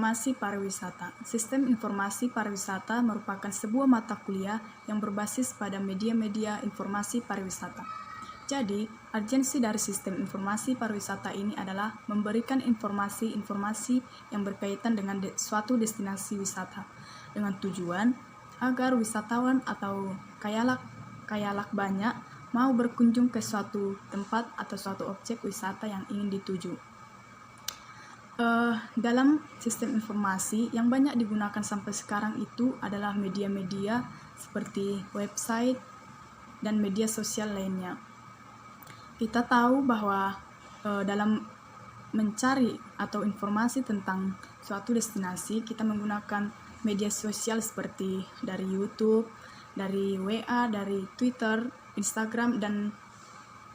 Informasi Pariwisata. Sistem informasi pariwisata merupakan sebuah mata kuliah yang berbasis pada media-media informasi pariwisata. Jadi, urgensi dari sistem informasi pariwisata ini adalah memberikan informasi-informasi yang berkaitan dengan suatu destinasi wisata, dengan tujuan agar wisatawan atau kayalak banyak mau berkunjung ke suatu tempat atau suatu objek wisata yang ingin dituju. Dalam sistem informasi yang banyak digunakan sampai sekarang itu adalah media-media seperti website dan media sosial lainnya. Kita tahu bahwa dalam mencari atau informasi tentang suatu destinasi, kita menggunakan media sosial seperti dari YouTube, dari WA, dari Twitter, Instagram, dan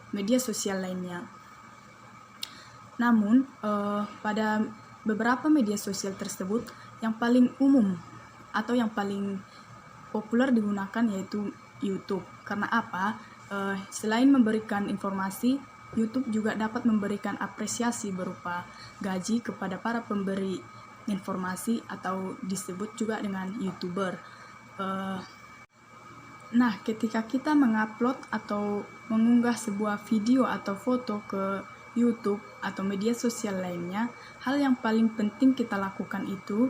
media sosial lainnya. Namun, pada beberapa media sosial tersebut, yang paling umum atau yang paling populer digunakan yaitu YouTube. Karena apa? Selain memberikan informasi, YouTube juga dapat memberikan apresiasi berupa gaji kepada para pemberi informasi atau disebut juga dengan YouTuber. Nah, ketika kita mengupload atau mengunggah sebuah video atau foto ke YouTube atau media sosial lainnya, hal yang paling penting kita lakukan itu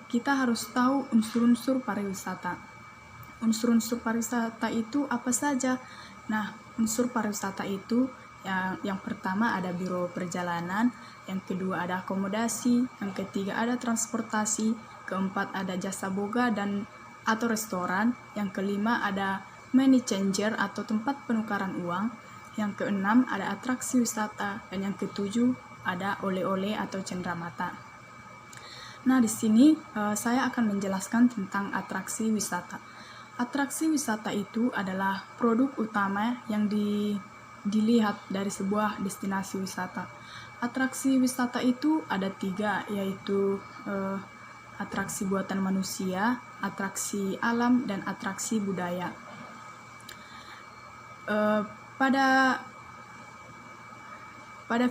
kita harus tahu unsur-unsur pariwisata. Unsur-unsur pariwisata itu apa saja? Nah, unsur pariwisata itu yang pertama ada biro perjalanan, yang kedua ada akomodasi, yang ketiga ada transportasi, keempat ada jasa boga atau restoran, yang kelima ada money changer atau tempat penukaran uang, yang keenam ada atraksi wisata, dan yang ketujuh ada oleh-oleh atau cenderamata. Nah, di sini saya akan menjelaskan tentang atraksi wisata. Atraksi wisata itu adalah produk utama yang dilihat dari sebuah destinasi wisata. Atraksi wisata itu ada 3, yaitu atraksi buatan manusia, atraksi alam, dan atraksi budaya. Pada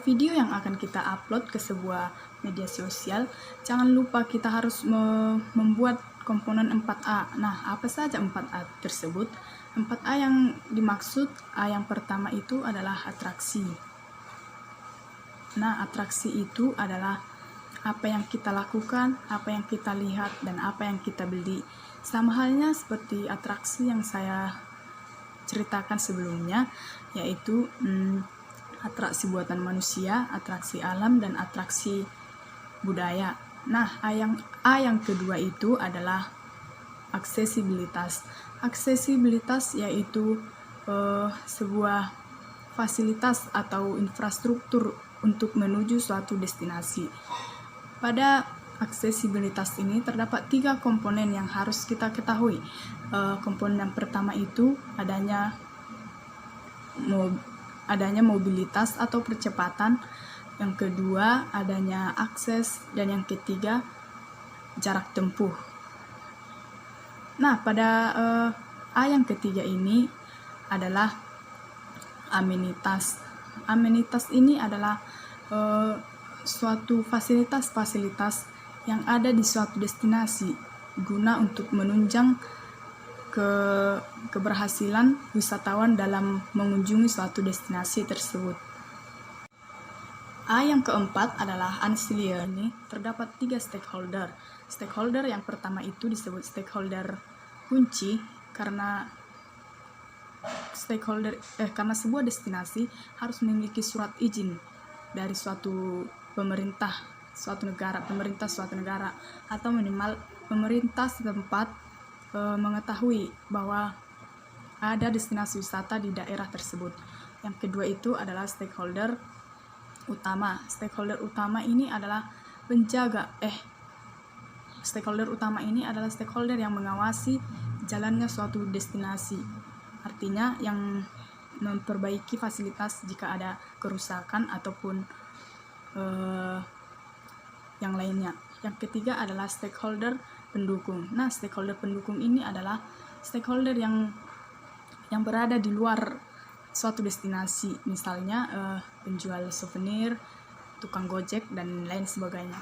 video yang akan kita upload ke sebuah media sosial, jangan lupa kita harus membuat komponen 4A. Nah, apa saja 4A tersebut? 4A yang dimaksud, A yang pertama itu adalah atraksi. Nah, atraksi itu adalah apa yang kita lakukan, apa yang kita lihat, dan apa yang kita beli. Sama halnya seperti atraksi yang saya ceritakan sebelumnya, yaitu atraksi buatan manusia, atraksi alam, dan atraksi budaya. Nah, A yang kedua itu adalah aksesibilitas. Aksesibilitas yaitu sebuah fasilitas atau infrastruktur untuk menuju suatu destinasi. Pada aksesibilitas ini terdapat 3 komponen yang harus kita ketahui. Komponen yang pertama itu adanya mobilitas atau percepatan, yang kedua adanya akses, dan yang ketiga jarak tempuh. Nah, pada A yang ketiga ini adalah amenitas. Amenitas ini adalah suatu fasilitas-fasilitas yang ada di suatu destinasi guna untuk menunjang keberhasilan wisatawan dalam mengunjungi suatu destinasi tersebut. A yang keempat adalah ancillary. Ini terdapat 3 stakeholder. Stakeholder yang pertama itu disebut stakeholder kunci karena sebuah destinasi harus memiliki surat izin dari suatu pemerintah suatu negara atau minimal pemerintah setempat mengetahui bahwa ada destinasi wisata di daerah tersebut. Yang kedua itu adalah stakeholder utama. Stakeholder utama ini adalah stakeholder yang mengawasi jalannya suatu destinasi. Artinya yang memperbaiki fasilitas jika ada kerusakan ataupun yang lainnya. Yang ketiga adalah stakeholder pendukung. Nah, stakeholder pendukung ini adalah stakeholder yang berada di luar suatu destinasi, misalnya penjual souvenir, tukang gojek, dan lain sebagainya.